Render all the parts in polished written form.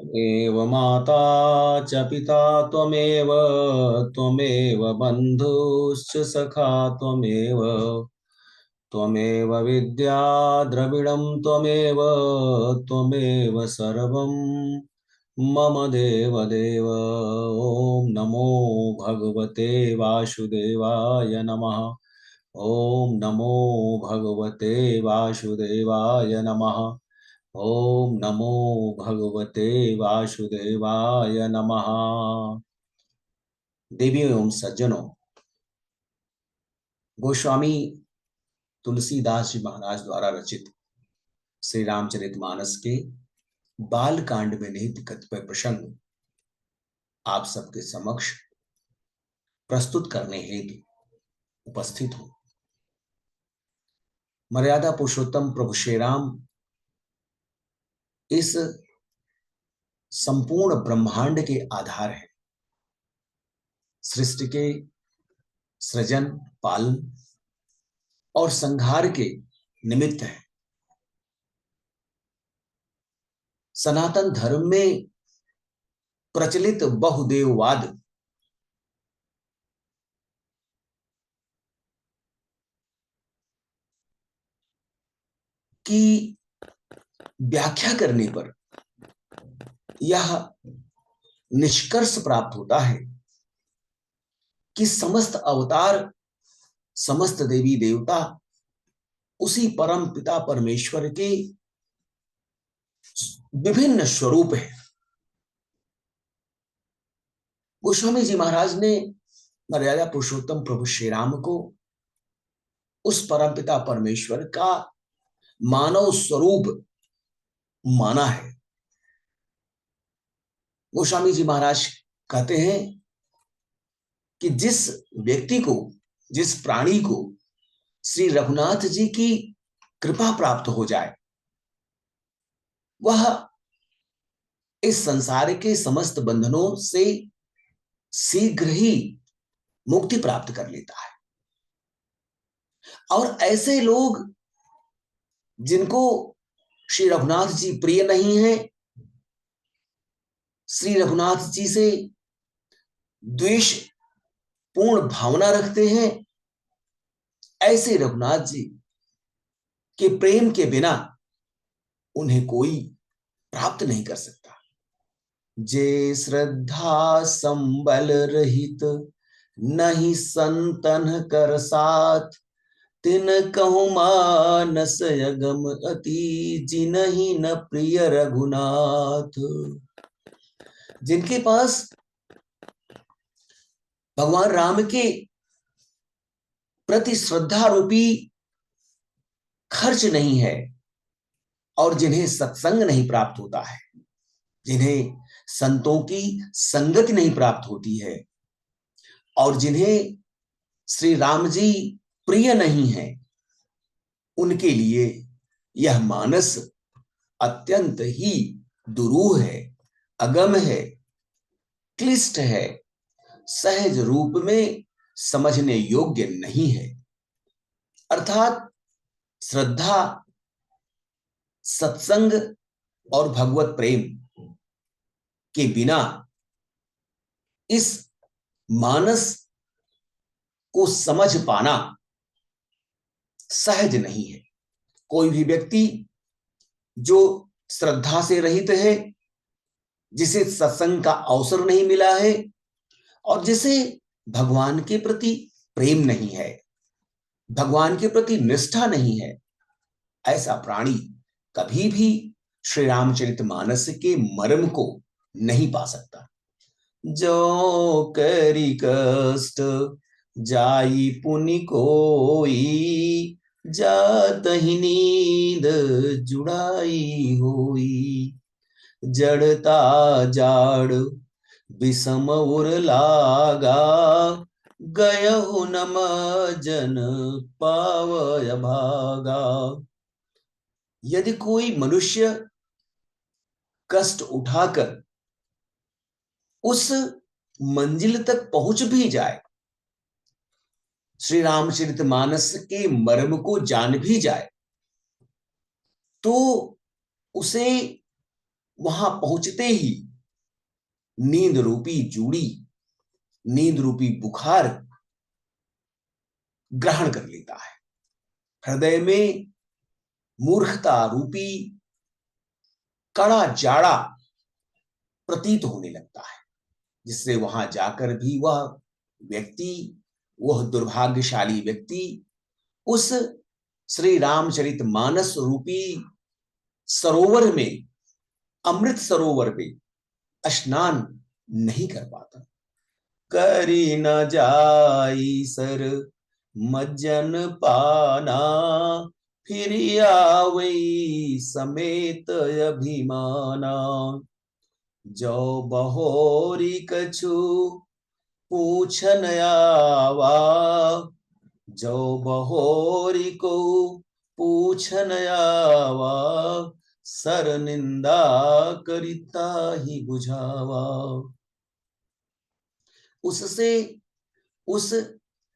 एव माता च पिता त्वमेव त्वमेव बन्धुश्च सखा त्वमेव त्वमेव विद्या द्रविणं त्वमेव त्वमेव सर्वं मम देवदेव। ॐ नमो भगवते वासुदेवाय नमः। ॐ नमो भगवते वासुदेवाय नमः। ॐ नमो भगवते वासुदेवाय नमः। देवियों एवं सज्जनों, गोस्वामी तुलसीदास जी महाराज द्वारा रचित श्री रामचरितमानस के बाल कांड में निहित कतिपय प्रसंग आप सबके समक्ष प्रस्तुत करने हेतु उपस्थित हूं। मर्यादा पुरुषोत्तम प्रभु श्री राम इस संपूर्ण ब्रह्मांड के आधार है। सृष्टि के सृजन, पालन और संहार के निमित्त है। सनातन धर्म में प्रचलित बहुदेववाद की व्याख्या करने पर यह निष्कर्ष प्राप्त होता है कि समस्त अवतार, समस्त देवी देवता उसी परम पिता परमेश्वर के विभिन्न स्वरूप हैं। गोस्वामी जी महाराज ने मर्यादा पुरुषोत्तम प्रभु श्री राम को उस परम पिता परमेश्वर का मानव स्वरूप माना है। गोस्वामी जी महाराज कहते हैं कि जिस व्यक्ति को, जिस प्राणी को श्री रघुनाथ जी की कृपा प्राप्त हो जाए, वह इस संसार के समस्त बंधनों से शीघ्र ही मुक्ति प्राप्त कर लेता है। और ऐसे लोग जिनको श्री रघुनाथ जी प्रिय नहीं है, श्री रघुनाथ जी से द्वेष पूर्ण भावना रखते हैं, ऐसे रघुनाथ जी के प्रेम के बिना उन्हें कोई प्राप्त नहीं कर सकता। जे श्रद्धा संबल रहित नहीं संतन कर साथ, तिन कहूँ मानस अगम अति जिनहि न प्रिय रघुनाथ। जिनके पास भगवान राम के प्रति श्रद्धा रूपी खर्च नहीं है और जिन्हें सत्संग नहीं प्राप्त होता है, जिन्हें संतों की संगति नहीं प्राप्त होती है और जिन्हें श्री राम जी प्रिय नहीं है, उनके लिए यह मानस अत्यंत ही दुरूह है, अगम है, क्लिष्ट है, सहज रूप में समझने योग्य नहीं है। अर्थात श्रद्धा, सत्संग और भगवत प्रेम के बिना इस मानस को समझ पाना सहज नहीं है। कोई भी व्यक्ति जो श्रद्धा से रहित है, जिसे सत्संग का अवसर नहीं मिला है और जिसे भगवान के प्रति प्रेम नहीं है, भगवान के प्रति निष्ठा नहीं है, ऐसा प्राणी कभी भी श्री रामचरितमानस के मर्म को नहीं पा सकता। जो करी कष्ट जाई पुनि कोई, जातहि नींद जुड़ाई होई। जड़ता जाड़ विषम उर लागा, गयहु नम जन पावय भागा। यदि कोई मनुष्य कष्ट उठाकर उस मंजिल तक पहुंच भी जाए, श्री रामचरितमानस के मर्म को जान भी जाए, तो उसे वहां पहुंचते ही नींद रूपी जूड़ी, नींद रूपी बुखार ग्रहण कर लेता है। हृदय में मूर्खता रूपी कड़ा जाड़ा प्रतीत होने लगता है, जिससे वहां जाकर भी व्यक्ति वह दुर्भाग्यशाली व्यक्ति उस श्री रामचरित मानस रूपी सरोवर में, अमृत सरोवर में स्नान नहीं कर पाता। करी न जाई सर मज्जन पाना, फिर आवई समेत अभिमाना। जो बहोरी कछु पूछन आवा, जो बहोरी को पूछन आवा, सर निंदा करिता ही बुझावा। उससे उस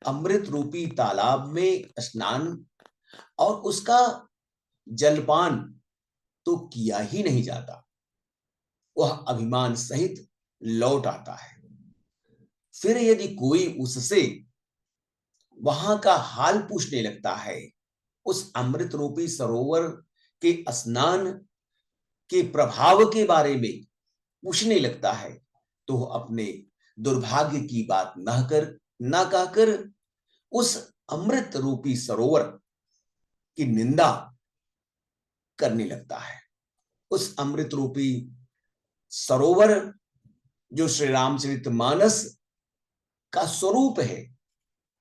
अमृत रूपी तालाब में स्नान और उसका जलपान तो किया ही नहीं जाता, वह अभिमान सहित लौट आता है। फिर यदि कोई उससे वहां का हाल पूछने लगता है, उस अमृत रूपी सरोवर के स्नान के प्रभाव के बारे में पूछने लगता है, तो अपने दुर्भाग्य की बात न कहकर उस अमृत रूपी सरोवर की निंदा करने लगता है। उस अमृत रूपी सरोवर जो श्री रामचरित मानस का स्वरूप है,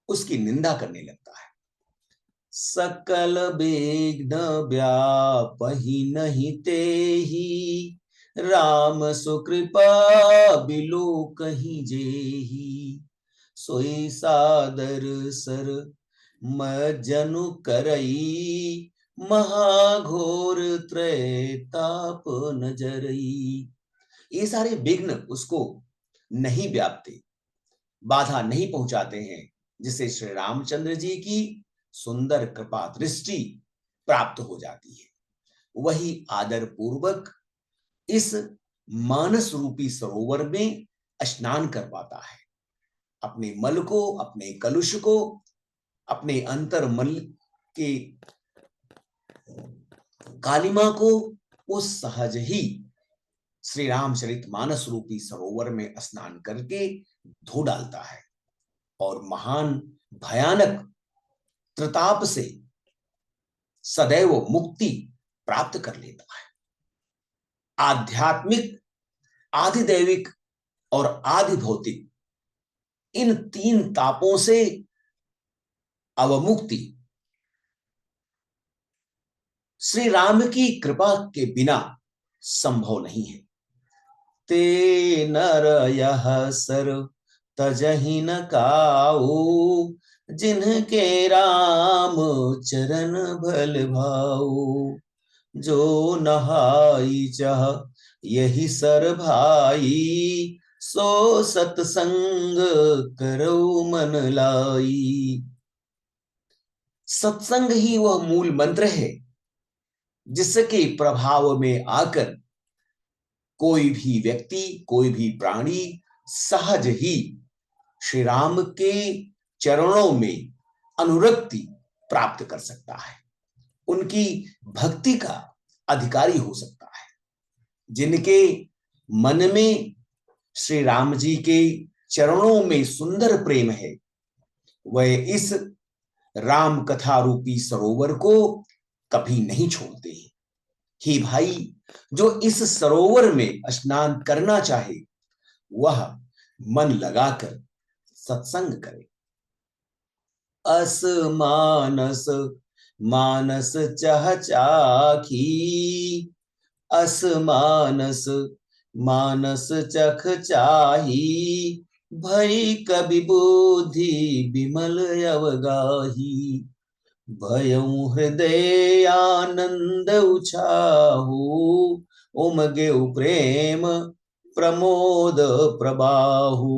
उसकी निंदा करने लगता है। सकल विघ्न व्यापहि नहीं तेहि, राम सुकृपा बिलो कहीं जेहि। सोई सादर सर मज्जनु करई, महाघोर त्रैताप नजरई। ये सारे विघ्न उसको नहीं व्यापते, बाधा नहीं पहुंचाते हैं, जिससे श्री रामचंद्र जी की सुंदर कृपा दृष्टि प्राप्त हो जाती है। वही आदर पूर्वक इस मानस रूपी सरोवर में स्नान कर पाता है। अपने मल को, अपने कलुष को, अपने अंतर मल के कालिमा को वो सहज ही श्री रामचरित मानस रूपी सरोवर में स्नान करके धो डालता है और महान भयानक त्रिताप से सदैव मुक्ति प्राप्त कर लेता है। आध्यात्मिक, आधिदैविक और आधि भौतिक इन तीन तापों से अवमुक्ति श्री राम की कृपा के बिना संभव नहीं है। ते नर यह सर तजहि न काऊ, जिनके राम चरण भल भाऊ। जो नहाई चाह यही सर भाई, सो सत्संग करो मन लाई। सत्संग ही वह मूल मंत्र है, जिसके प्रभाव में आकर कोई भी व्यक्ति, कोई भी प्राणी सहज ही श्री राम के चरणों में अनुरक्ति प्राप्त कर सकता है, उनकी भक्ति का अधिकारी हो सकता है। जिनके मन में श्री राम जी के चरणों में सुंदर प्रेम है, वह इस राम कथा रूपी सरोवर को कभी नहीं छोड़ते। ही भाई, जो इस सरोवर में स्नान करना चाहे, वह मन लगाकर सत्संग करे। अस मानस मानस चह चाखी, अस मानस मानस चख चाही। भई कवि बुद्धि विमल अवगाही, भयउ हृदय आनंद उछाहू। उमगे प्रेम प्रमोद प्रबाहू।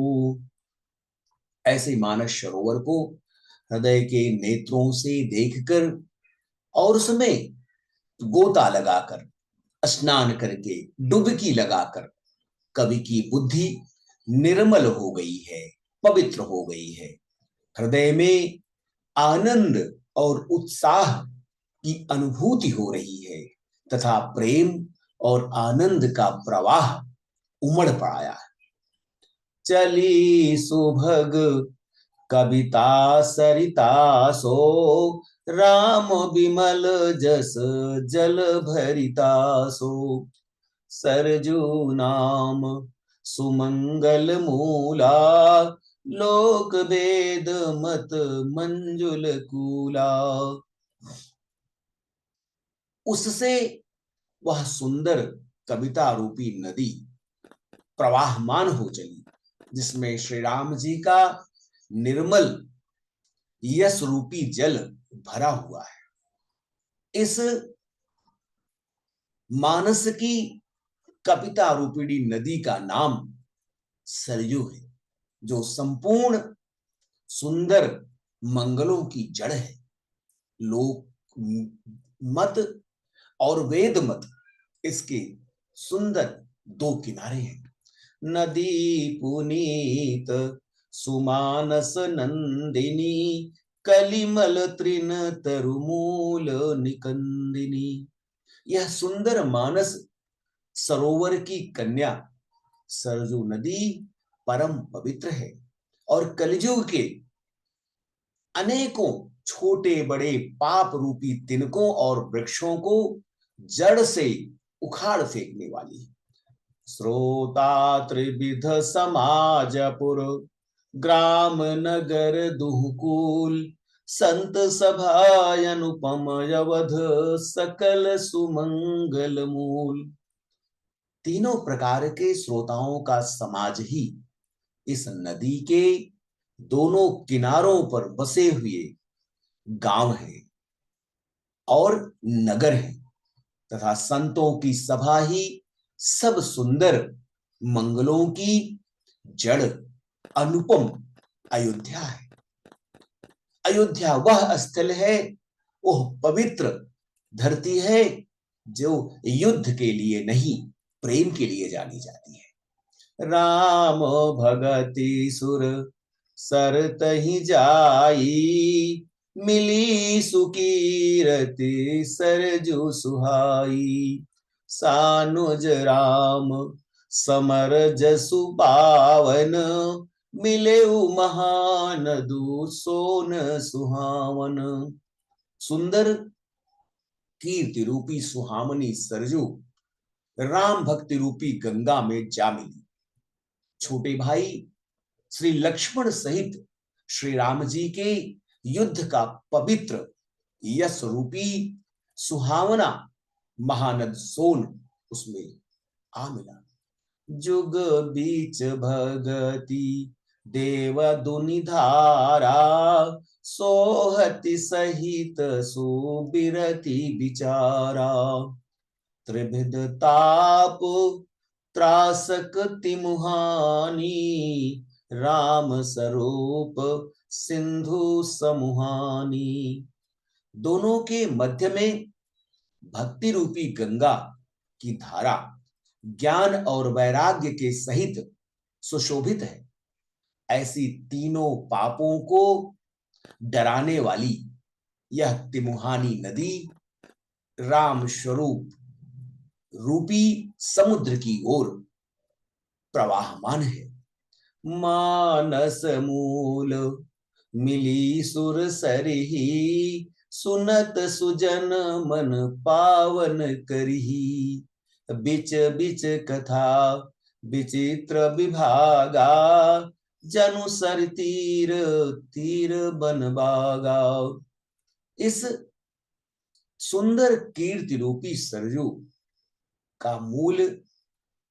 ऐसे मानस सरोवर को हृदय के नेत्रों से देखकर और उसमें गोता लगाकर स्नान करके डुबकी लगाकर कवि की बुद्धि निर्मल हो गई है, पवित्र हो गई है। हृदय में आनंद और उत्साह की अनुभूति हो रही है तथा प्रेम और आनंद का प्रवाह उमड़ पड़ाया है। चली सुभग कविता सरिता सो, राम विमल जस जल भरिता सो। सरजू नाम सुमंगल मूला, लोक वेद मत मंजुल कूला। उससे वह सुंदर कविता रूपी नदी प्रवाहमान हो चली, जिसमें श्री राम जी का निर्मल यश रूपी जल भरा हुआ है। इस मानस की कविता रूपिणी नदी का नाम सरयू है, जो संपूर्ण सुंदर मंगलों की जड़ है। लोक मत और वेद मत इसके सुंदर दो किनारे हैं। नदी पुनीत सुमानस नंदिनी, कलिमल तृण तरुमूल निकंदिनी। यह सुंदर मानस सरोवर की कन्या सरजू नदी परम पवित्र है और कलिजुग के अनेकों छोटे बड़े पाप रूपी तिनकों और वृक्षों को जड़ से उखाड़ फेंकने वाली है। श्रोता त्रिविध समाजपुर, ग्राम नगर दुहकूल, संत सभा अनुपम अवध, सकल सुमंगल मूल। तीनों प्रकार के श्रोताओं का समाज ही इस नदी के दोनों किनारों पर बसे हुए गांव हैं और नगर हैं, तथा संतों की सभा ही सब सुंदर मंगलों की जड़ अनुपम अयोध्या है। अयोध्या वह स्थल है, वह पवित्र धरती है जो युद्ध के लिए नहीं, प्रेम के लिए जानी जाती है। राम भगति सुर सरतहि जाई, मिली सुकीरति सरजू सुहाई। सानुज राम समर जसु पावन, मिले महानदु सोन सुहावन। सुंदर कीर्ति रूपी सुहामनी सरजू राम भक्ति रूपी गंगा में जा मिली। छोटे भाई श्री लक्ष्मण सहित श्री राम जी के युद्ध का पवित्र यश रूपी सुहावना महानद सोन उसमें आ मिला। जुग बीच भगति देव दुनि धारा, सोहति सहित सुबिरति विचारा। त्रिविध ताप त्रासक तिमुहानी, राम स्वरूप सिंधु समुहानी। दोनों के मध्य में भक्ति रूपी गंगा की धारा ज्ञान और वैराग्य के सहित सुशोभित है। ऐसी तीनों पापों को डराने वाली यह तिमुहानी नदी राम स्वरूप रूपी समुद्र की ओर प्रवाहमान है। मानस मूल मिली सुर सरही, सुनत सुजन मन पावन करही। बिच बिच कथा विचित्र विभागा, जनु सर तीर तीर बन बागा। इस सुंदर कीर्ति रूपी सरजू का मूल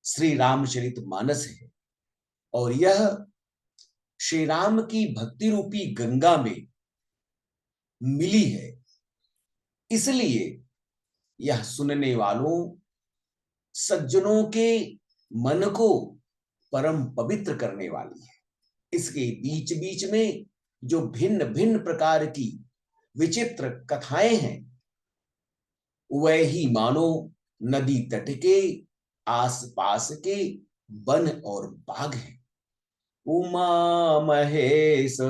श्री रामचरित मानस है और यह श्री राम की भक्ति रूपी गंगा में मिली है। इसलिए यह सुनने वालों सज्जनों के मन को परम पवित्र करने वाली है। इसके बीच बीच में जो भिन्न भिन्न प्रकार की विचित्र कथाएं हैं, वह ही मानो नदी तट के आसपास के वन और बाग हैं। उमा महेश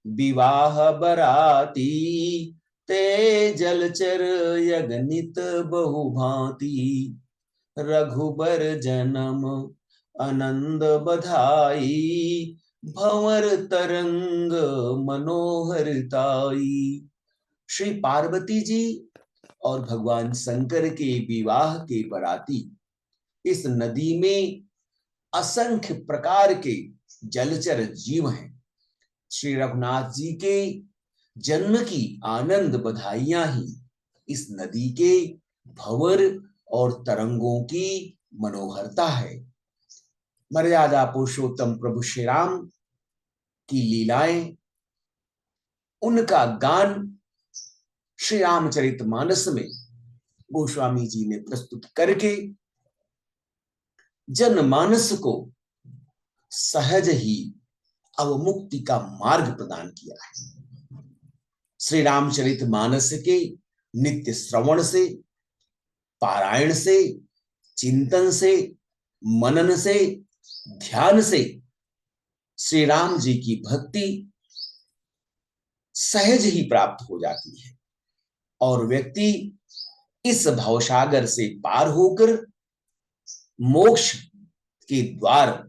विवाह बराती, ते जलचर यगनित बहुभांति। रघुबर जन्म आनंद बधाई, भंवर तरंग मनोहरताई। श्री पार्वती जी और भगवान शंकर के विवाह के बराती इस नदी में असंख्य प्रकार के जलचर जीव हैं। श्री रघुनाथ जी के जन्म की आनंद बधाइयां ही इस नदी के भंवर और तरंगों की मनोहरता है। मर्यादा पुरुषोत्तम प्रभु श्री राम की लीलाएं, उनका गान श्री रामचरितमानस में गोस्वामी जी ने प्रस्तुत करके जनमानस को सहज ही अवमुक्ति का मार्ग प्रदान किया है। श्री रामचरितमानस के नित्य श्रवण से, पारायण से, चिंतन से, मनन से, ध्यान से श्री राम जी की भक्ति सहज ही प्राप्त हो जाती है और व्यक्ति इस भवसागर से पार होकर मोक्ष के द्वार